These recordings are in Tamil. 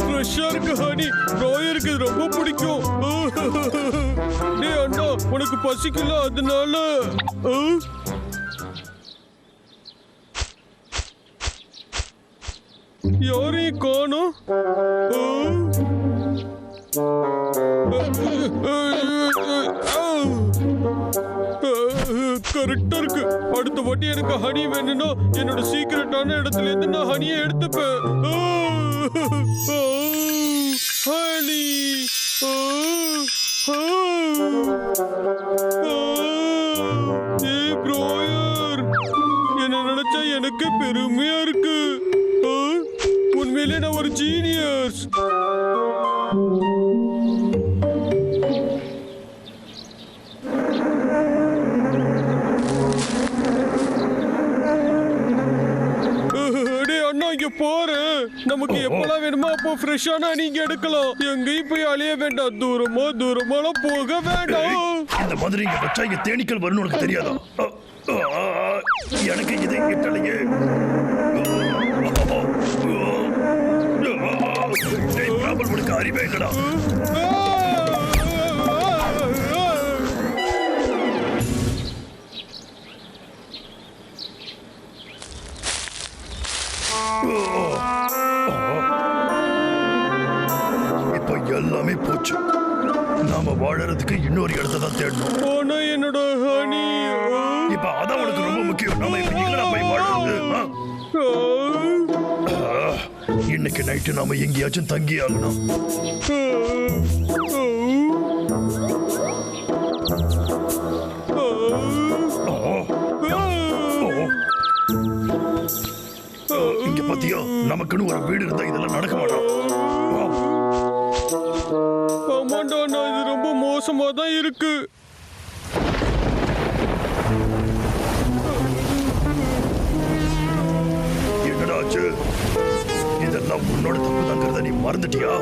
ஃப்ரெஷ்ஷா இருக்கு ஹனி. ப்ராயருக்கு இது ரொம்ப பிடிக்கும். டேய் அண்ணா, உனக்கு பசிக்கல அதனால. யாரையும் காணோம். கரெக்டா இருக்கு. அடுத்த வாட்டி எனக்கு ஹனி வேணும்னா என்னோட சீக்கிரட்டான இடத்துல இருந்து நான் ஹனியை எடுத்துப்பேன். ஹனி ப்ரோயர், என்ன நினைச்சா எனக்கு பெருமையா இருக்கு. உண்மையிலே நான் ஒரு ஜீனியஸ். போறேன். நமக்கு எப்பெல்லாம் வேணுமோ அப்போ ஃப்ரெஷ்ஷான நீங்க எடுக்கலாம். எங்கேயும் போய் அலைய வேண்டாம். தூரமாலாம் போக வேண்டாம். இந்த மாதிரி இங்க வச்சா இங்க தேனீக்கள் வரும்னு உனக்கு தெரியாதா? எனக்கு இதை எட்டலையே. உனக்கு அறிவே இல்லடா. இப்ப எல்லாமே போச்சு. நாம வாழறதுக்கு இன்னொரு இடத்தை தான் தேடணும். என்னோட ஹனி இப்ப அதான் உனக்கு ரொம்ப முக்கியம். நாம இப்ப எங்கடா போய் வாழறது? இன்னைக்கு நைட்டு நாம எங்கேயாச்சும் தங்கி ஆகணும். இங்க பாத்தியா, நமக்குன்னு ஒரு வீடு இருந்தா இதெல்லாம் நடக்க மாட்டோம். ஆமாண்டா, நான் இது ரொம்ப மோசமா தான் இருக்கு. என்னடா ஆச்சு? இதெல்லாம் உன்னோட தப்பு தாங்கிறத நீ மறந்துட்டியா?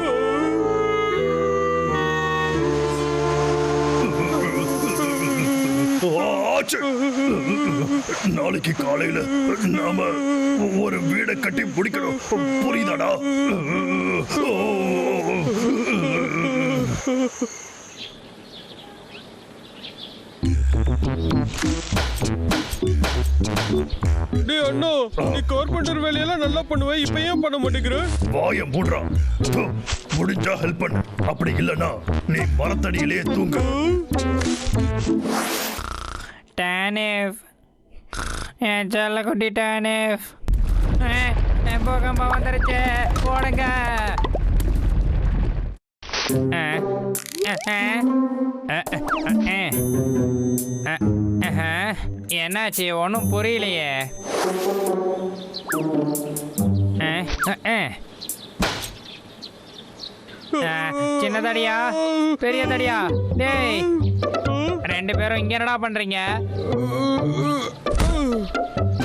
நாளைக்கு காலையில நாம ஒரு வீடை கட்டி முடிக்கணும். புரியுதாடா? டேய் அண்ணா, நீ கார்பெண்டர் வேலையெல்லாம் நல்லா பண்ணுவேன். இப்ப ஏன் பண்ண மாட்டேங்கிற? வாய மூடுறா. முடிஞ்சா ஹெல்ப் பண்ணு. அப்படி இல்லனா நீ மரத்தடியிலே தூங்கு. டானிஃப், என் செல்ல குட்டி டானிஃப், பூகம்பம் வந்துருச்சு, போடுங்க. என்னாச்சு? ஒன்றும் புரியலையே. சின்ன தடியா, பெரிய தடியா? டேய், ரெண்டு பேரும் இங்க என்னடா பண்றீங்க?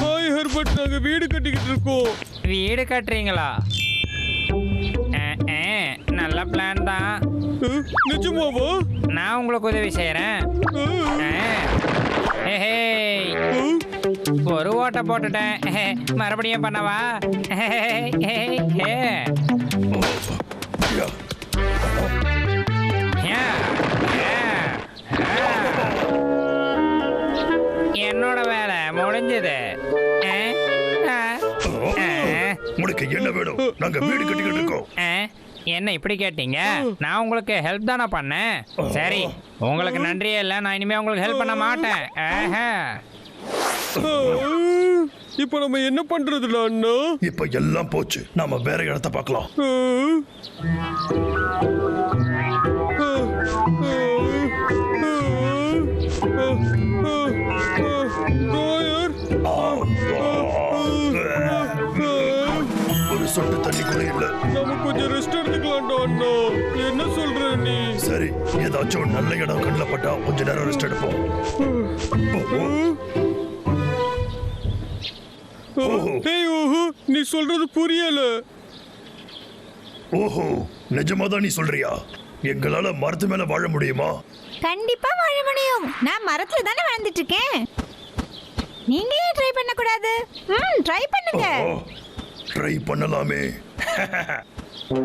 ஹாய் ஹெர்பர்ட், நாங்க வீடு கட்டிக்கிட்டு இருக்கோம். வீடு கட்டுறீங்களா? நல்ல பிளான் தான். நிஜமாவா? நான் உங்களுக்கு உதவி செய்யறேன். ஒரு ஓட்டை போட்டுட்டேன். மறுபடியும் பண்ணவா? என்னோட வேலை முடிஞ்சது. உனக்கு என்ன வேணும்? நாங்க வீடு கட்டிக்கிட்டு இருக்கோம். என்ன இப்படி கேட்டீங்க? நான் உங்களுக்கு ஹெல்ப் தானே பண்ணேன். சரி, உங்களுக்கு நன்றியே இல்லை. நான் இனிமே உங்களுக்கு ஹெல்ப் பண்ண மாட்டேன். இப்ப நம்ம என்ன பண்றதுல அண்ணா? இப்ப எல்லாம் போச்சு. நாம வேற இடத்த பார்க்கலாம். ஒரு சொட்டு தண்ணி கூட இல்ல. நம்ம கொஞ்சம் ரெஸ்ட் எடுத்துக்கலாம்டா அண்ணா. என்ன சொல்ற நீ? சரி, ஏதாச்சும் நல்ல இடம் கண்ணுல பட்டா கொஞ்ச நேரம் ரெஸ்ட் எடுப்போம். நீ சொல்றது புரியல. ஓஹோ, நிஜமாதான் நீ சொல்றியா? எங்களால மரத்து மேல வாழ முடியுமா? கண்டிப்பா வாழ முடியும். நான் மரத்துல தானே வாழ்ந்துட்டு இருக்கேன். நீங்க ஏன் ட்ரை பண்ண கூடாது? ட்ரை பண்ணுங்க. ட்ரை பண்ணலாமே. இங்க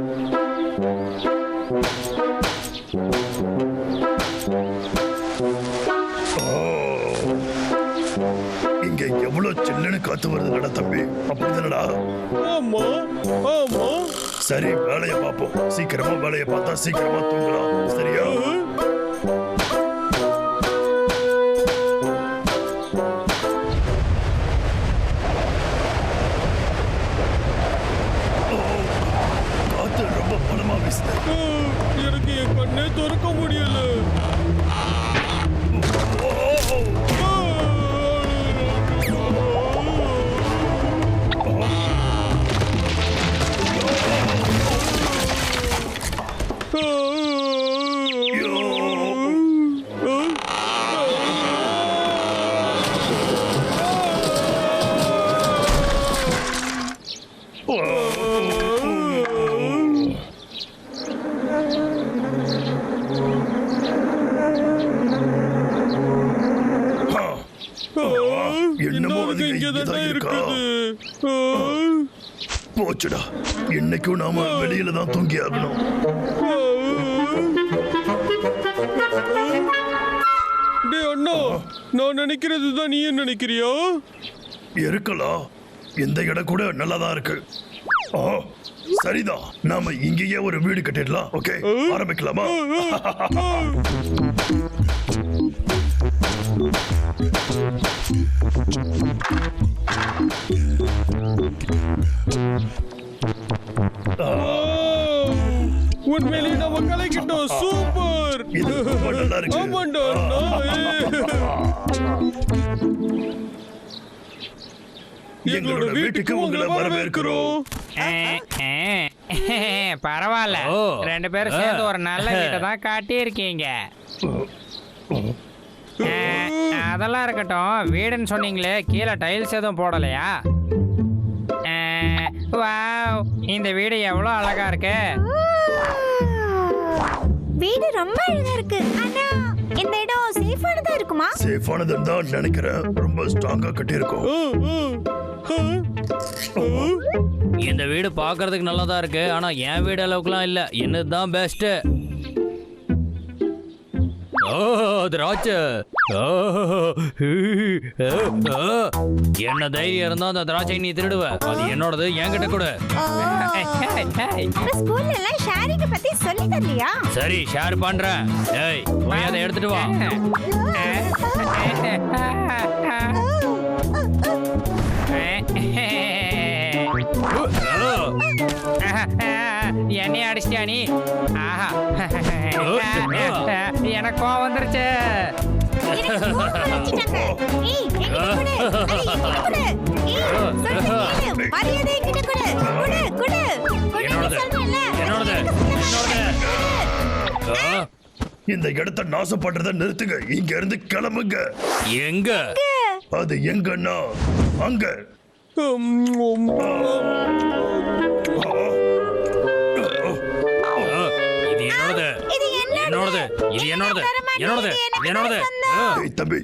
எவ்வளவு சில்லுன்னு காத்து வருதுடா தம்பி, அப்படிதானடா? ஆமா ஆமா. சரி, வேலையை பார்ப்போம். சீக்கிரமா வேலையை பார்த்தா சீக்கிரமா தூங்கலாம், சரியா? காத்து ரொம்ப பலமா வீசுது. எனக்கு என் கண்ணே திறக்க முடியல. என்னமோ அது இங்கதான் இருக்கா? இருக்குது. போச்சுடா, இன்னைக்கும் நாம வெளியில தான் தூங்கி ஆகணும். டேய் அண்ணா, நான் நினைக்கிறது தான் நீ நினைக்கிறியா? இருக்கலாம், இந்த இடம் கூட நல்லாதான் இருக்கு. சரிதான், நாம இங்கேயே ஒரு வீடு கட்டிடலாம். ஓகே, ஆரம்பிக்கலாமா? உண்மையிலேயே நம்ம கலைக்கிட்டோம். சூப்பர். இது ரொம்ப நல்லா இருக்கு. ஆமாண்டா அண்ணா. எங்களோட வீட்டுக்கு உங்களை வரவேற்கிறோம். பரவாயில்ல, 2 பேரும் சேர்ந்து ஒரு நல்ல வீட்டை தான் காட்டியிருக்கீங்க. அதெல்லாம் இருக்கட்டும், வீடுன்னு சொன்னீங்களே, கீழே டைல்ஸ் எதுவும் போடலையா? வாவ், இந்த வீடு எவ்வளோ அழகா இருக்கு. வீடு ரொம்ப அழகா இருக்கு. ஆனா இந்த இடம் சேஃபானதா இருக்குமா? சேஃபானதுன்னு தான் நினைக்கிறேன். ரொம்ப ஸ்ட்ராங்கா கட்டியிருக்கோம். இந்த வீடு பார்க்கறதுக்கு நல்லதா இருக்கு, ஆனா என் வீடு அளவுக்குலாம் இல்ல. என்னதுதான் பெஸ்ட்? ஓ திராட்சை. என்ன தைரியம் இருந்தா அந்த திராட்சை நீ திருடுவ? அது என்னோடது, என்கிட்ட கொடு. ஸ்கூல்ல எல்லாம் ஷேரிங் பத்தி சொல்லி தரலையா? சரி, ஷேர் பண்றேன். ஏய், போய் அதை எடுத்துட்டு வா. என்னைய அடிச்சிட்டியா நீ? ஆஹா, எனக்கு கோவம் வந்துருச்சு. எனக்கு ஸ்கூல் வச்சிட்டாங்க. ஏய், என்கிட்ட கொடு. அட, என்கிட்ட கொடு. ஏய், சொல்றேன், மரியாதை என்கிட்ட கொடு. கொடு, கொடு. என்னோடது, என்னோடது, என்னோடது. இந்த இடத்தை நாசம் பண்றத நிறுத்துங்க. இங்க இருந்து கிளம்புங்க. எங்க? அது எங்கன்னா அங்க. இது என்னோடது, இது என்னோடது, இது என்னோடது, என்னோடது, என்னோடது. ஏய் தம்பி,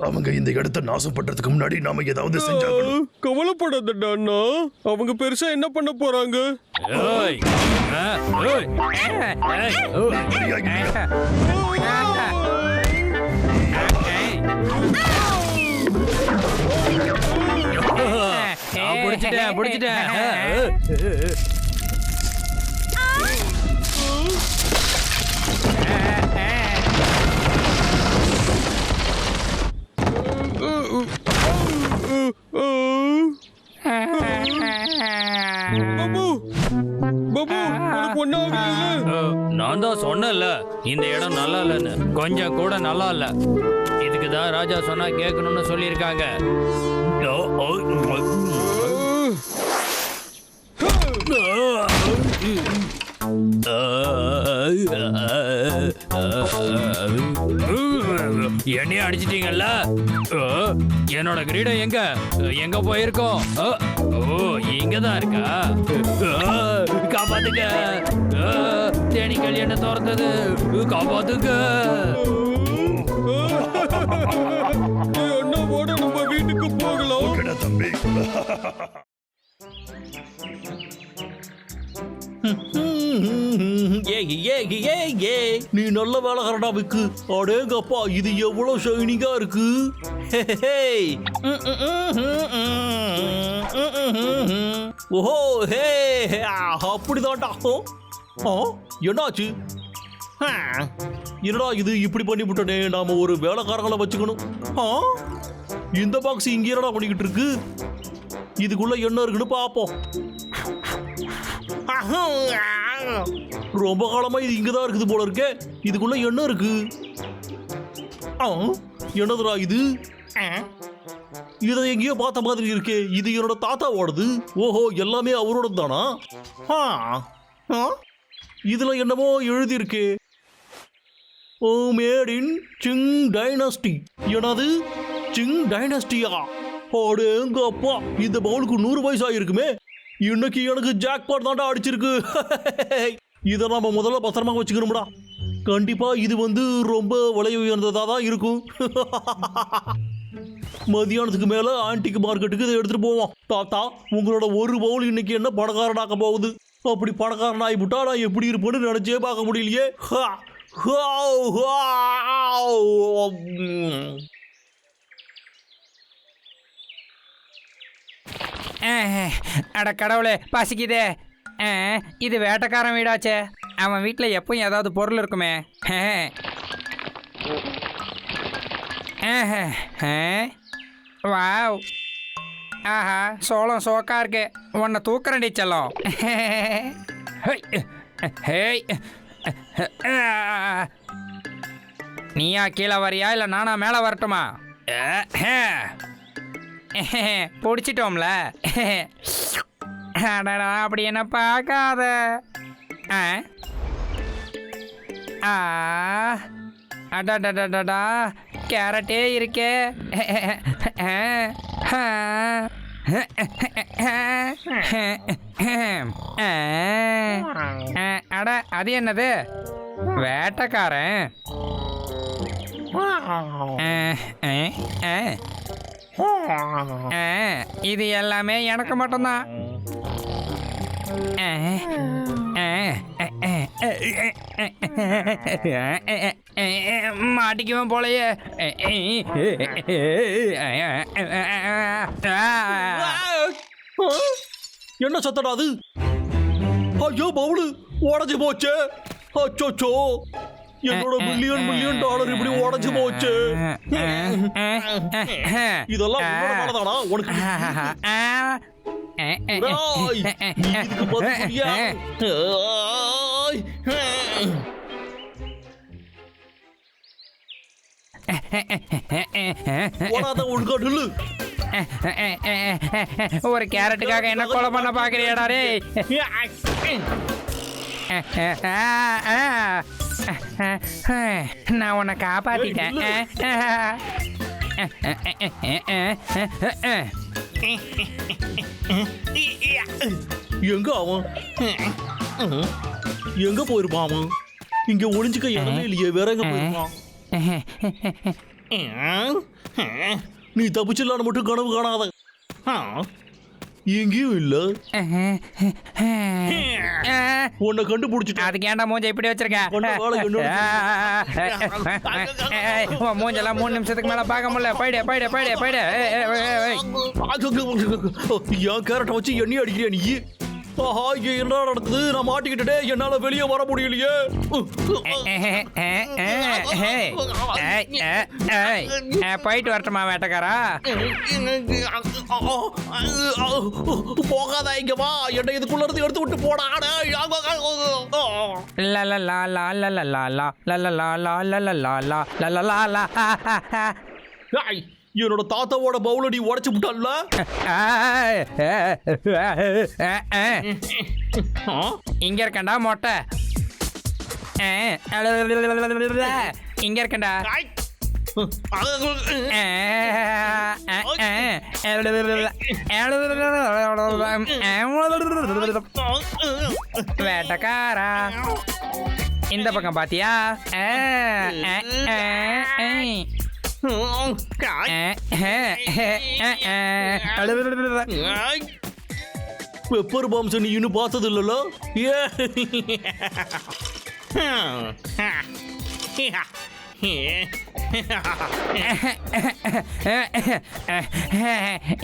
அவங்க இந்த இடத்தை நாசம் பண்றதுக்கு முன்னாடி நாம ஏதாவது செஞ்சாகணும். கவலைப்படாதடா அண்ணா, அவங்க பெருசா என்ன பண்ண போறாங்க? ஏய், ஏய், சரியாகிட்டியா? பிடிச்சிட்டேன், பிடிச்சிட்டேன். பாபு, பாபு, உனக்கு ஒண்ணாகல? நான் தான் சொன்னேன்ல, இந்த இடம் நல்லா இல்லைன்னு. கொஞ்சம் கூட நல்லா இல்ல. இதுக்கு தான் ராஜா சொன்னா கேட்கணும்னு சொல்லியிருக்காங்க. என்னைய அடிச்சிட்டீங்கல்ல? என்னோட கிரீடம் எங்க எங்க போயிருக்கோம்? ஓ, இங்கதான் இருக்கா? காப்பாத்துங்க, தேனீக்கள் என்ன துரத்துது, காப்பாத்துங்க. அண்ணாவோட நம்ம வீட்டுக்கு போகலாம். ஓகேடா தம்பி. நீ நல்ல வேலைக்காரடா விக்கு. அடேங்கப்பா, இது எவ்வளவு ஷைனிங்கா இருக்கு. ஓஹோ ஹே, அப்படிதான்டா. என்னாச்சு? என்னடா இது இப்படி பண்ணி விட்டனே. நாம ஒரு வேலைக்காரங்களை வச்சுக்கணும். இந்த பாக்ஸ் இங்க என்னடா பண்ணிக்கிட்டு இருக்கு? இதுக்குள்ள என்ன இருக்குன்னு பாப்போம். ரொம்ப காலமா இது இங்கதான் இருக்குது போல இருக்கே. இதுக்குள்ள என்ன இருக்கு? என்னதுடா இது? இதை எங்கேயோ பார்த்த மாதிரி இருக்கே. இது என்னோட தாத்தாவோடது. ஓஹோ, எல்லாமே அவரோட தானா? இதுல என்னமோ எழுதி இருக்கே. Made in Singh dynasty. என்னது சிங் டைனஸ்டியா? அடேங்கப்பா, இந்த பவுலுக்கு 100 வயசு ஆயிருக்குமே. இன்னைக்கு எனக்கு ஜாக்பாட் தாண்டா அடிச்சிருக்கு. இதை நாம முதல்ல பத்திரமா வச்சுக்கணும்டா. கண்டிப்பா இது ரொம்ப விலை உயர்ந்ததா தான் இருக்கும். மதியானத்துக்கு மேல ஆன்டிக் மார்க்கெட்டுக்கு இதை எடுத்துட்டு போவோம். தாத்தா, உங்களோட ஒரு பவுல் இன்னைக்கு என்ன பணக்காரனாக்க போகுது. அப்படி பணக்காரன் ஆகிவிட்டா நான் எப்படி இருப்பேன்னு நினைச்சே பார்க்க முடியலையே. அட கடவுளே, பசிக்குதே. இது வேட்டைக்காரன் வீடாச்சே. அவன் வீட்டில் எப்பவும் ஏதாவது பொருள் இருக்குமே. வாவ், ஆஹா, சோளம் சோக்கா இருக்கு. உன்னை தூக்குறேன்டி செல்லம். நீயா கீழே வரியா இல்லை நானா மேலே வரட்டுமா? பிடிச்சிட்டோம்ல. அடடா, அப்படி என்ன பார்க்காத. அடடடடா, கேரட்டே இருக்கே. அட, அது என்னது? வேட்டைக்காரன். இது எல்லாமே எனக்கு மட்டும்தான். மாட்டிக்குவேன் போலயே. என்ன சத்தடா அது? ஐயோ, பவுலு உடஞ்சு போச்சு. அச்சோச்சோ, என்னோட மில்லியன் டாலர் இப்படி உடஞ்சு போச்சு. இதெல்லாம் உன்னோட உனக்கு இதுக்கு பதில் சொல்லியா? ஒரு கேரட்டுக்காக என்ன கொலை பண்ண பாக்குறியாடா ரே? நான் உன்னை காப்பாத்திட்டேன். எங்க அவன்? எங்க போயிருப்பான் அவன்? இங்க ஒளிஞ்சுக்க இடமே இல்லையே. வேற எங்க போயிருப்பான்? நீ தப்பிச்சிடலான்னு மட்டும் கனவு காணாத. எங்கேயும் இல்ல. உன்னை கண்டுபிடிச்சிட்டு அதுக்கு ஏன்டா மூஞ்ச இப்படி வச்சிருக்க? மூஞ்செல்லாம் 3 நிமிஷத்துக்கு மேல பார்க்க முடியல. போயிடு. என் கேரட்டை வச்சு எண்ணி அடிக்கிறியா நீ? ஆஹா, இங்க என்ன நடக்குது? நான் மாட்டிக்கிட்டே, என்னால வெளியே வர முடியலையே. போயிட்டு வரட்டுமா வேட்டைக்காரா? போகாத, இங்க வா. என்னை இதுக்குள்ள இருந்து எடுத்து விட்டு போடா. என்னோட தாத்தாவோட பவுலடி உடைச்சு விட்டால. இங்க இருக்கண்டா மொட்டை. இங்க இருக்கண்டா. வேட்டக்காரா, இந்த பக்கம் பாத்தியா? பெப்பர் பாம்ஸ் நீ இன்னும் பார்த்தது இல்லல?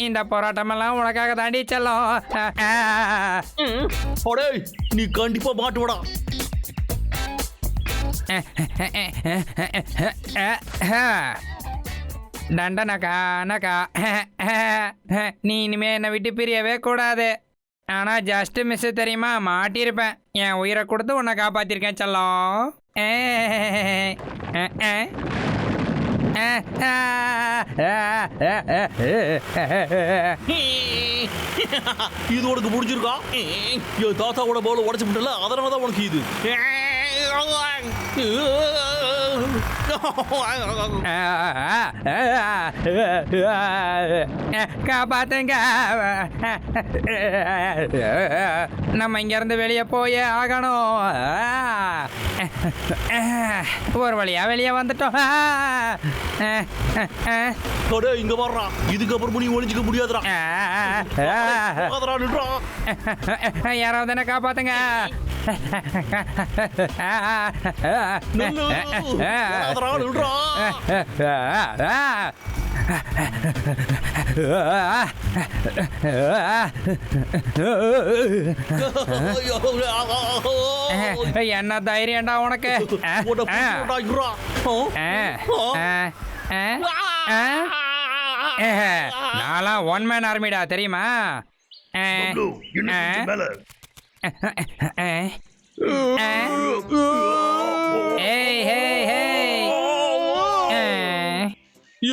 இந்த போராட்டமெல்லாம் உனக்காக தாண்டி செல்லும். அடே நீ கண்டிப்பா மாட்டுவடா. தண்டனக்கா நக்கா, நீ இனிமே என்னை விட்டு பிரியவே கூடாது. ஆனா ஜஸ்ட் மிஸ் தெரியுமா, மாட்டியிருப்பேன். என் உயிரை கொடுத்து உன்னை காப்பாத்திருக்கேன் செல்லம். இது உனக்கு முடிஞ்சிருக்கா? என் தாத்தாவோட பவுல உடச்சு விட்டல, அதனாலதான் உனக்கு இது. காப்பாத்துங்க, நம்ம இங்க இருந்து வெளியே போயே ஆகணும். ஒரு வழியா வெளியே வந்துட்டோம். அடே இங்க வர்றா, இதுக்கப்புறம் நீ ஒளிஞ்சிக்க முடியாதுடா. யாராவது என்ன காப்பாத்துங்க. என்ன தைரியம்டா உனக்கு? நான்லாம் ஒன் மேன் ஆர்மிடா, தெரியுமா? பப்ளு, இன்னும் கொஞ்சம் மேல.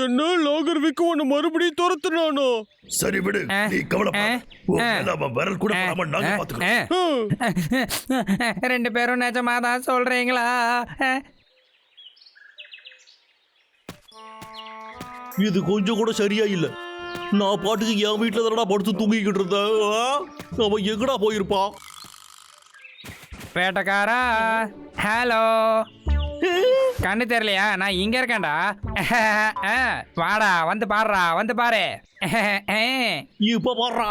என்ன லாகர்விக்கு உன்னை மறுபடியும் துரத்துனானோ? சரி விடு, நீ கவலைப்படாத. உன் மேல அவன் விரல் கூட படாம நாங்க பாத்துக்கிறோம். ரெண்டு பேரும் நிஜமாதான் சொல்றீங்களா? இது கொஞ்சம் கூட சரியா இல்ல. நான் பாட்டுக்கு என் வீட்டுல தானடா படுத்து தூங்கிக்கிட்டு இருந்தேன். அவன் எங்கடா போயிருப்பான்? வேட்டக்காரா, ஹலோ. கண்ணு தெரியலையா? நான் இங்க இருக்கேன்டா. வாடா, வந்து பாடுறா, வந்து பாரு. இப்ப பாடுறா.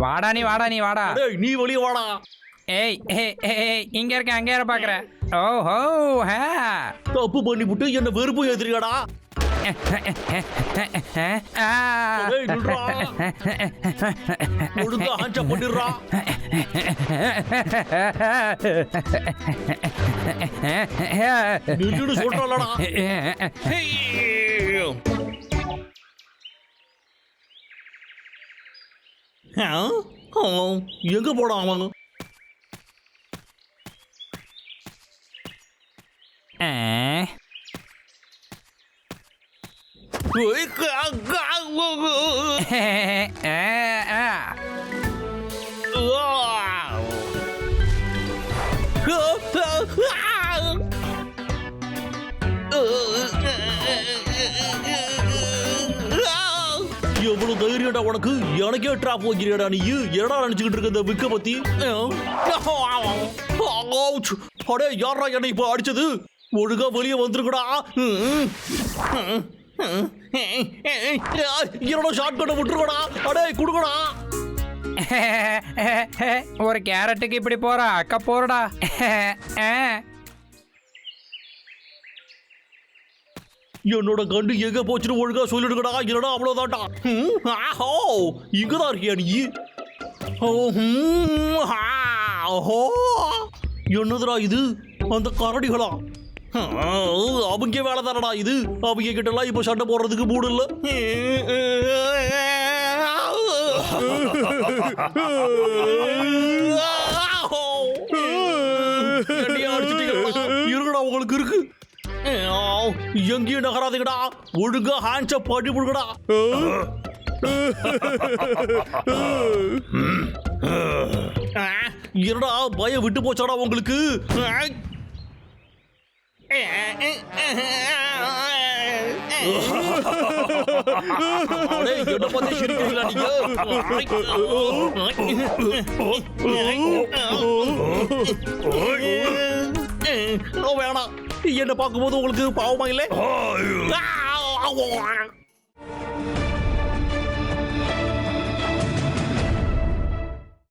வாடா நீ, வாடா நீ, வாடா. நீ வெளியே வாடா. ஏய் ஏய், இங்க இருக்க, அங்கே யார பாக்குற? ஓஹோ, தப்பு பண்ணிவிட்டு என்ன வெறுப்பு ஏத்துறியாடா? ஒழுங்கா ஆஞ்சா பண்ணிடுறா. நின்னு சொல்றாளடா. எங்க போடா அவன்? எவ்வளவு தைரியடா உனக்கு? எனக்கே டிராப் வைக்கிறியடா நீ. என்னடா நினைச்சுக்கிட்டு இருக்க இந்த விக்க பத்தி? அடே யாரா என்ன இப்ப அடிச்சது? ஒழுங்கா வெளியே வந்துருக்கடா. என்னோட ஷார்ட் கட்டை விட்டுருக்கடா. அடே குடுக்கடா. ஒரு கேரட்டுக்கு இப்படி போறா, அக்கா போறடா. என்னோட கண்டு எங்க போச்சுன்னு ஒழுங்கா சொல்லிடுங்கடா. என்னடா அவ்வளவுதான்டா. இங்கதான் இருக்கியா நீ? என்னதுடா இது? அந்த கரடிகளா? அவங்க வேலை தானடா இது. அவங்க கிட்ட எல்லாம் இப்ப சண்டை போடுறதுக்கு மூடு இல்ல. இருக்கடா உங்களுக்கு இருக்கு. எங்கேயும் நகராதுங்கடா. ஒழுங்கா ஹேண்ட்ஸ பண்ணி விடுங்கடா. என்னடா பயம் விட்டு போச்சாடா உங்களுக்கு? என்ன பத்தி சிரிக்கிறீங்களா நீங்க? வேணாம், என்ன பார்க்கும்போது உங்களுக்கு பாவமா இல்லை?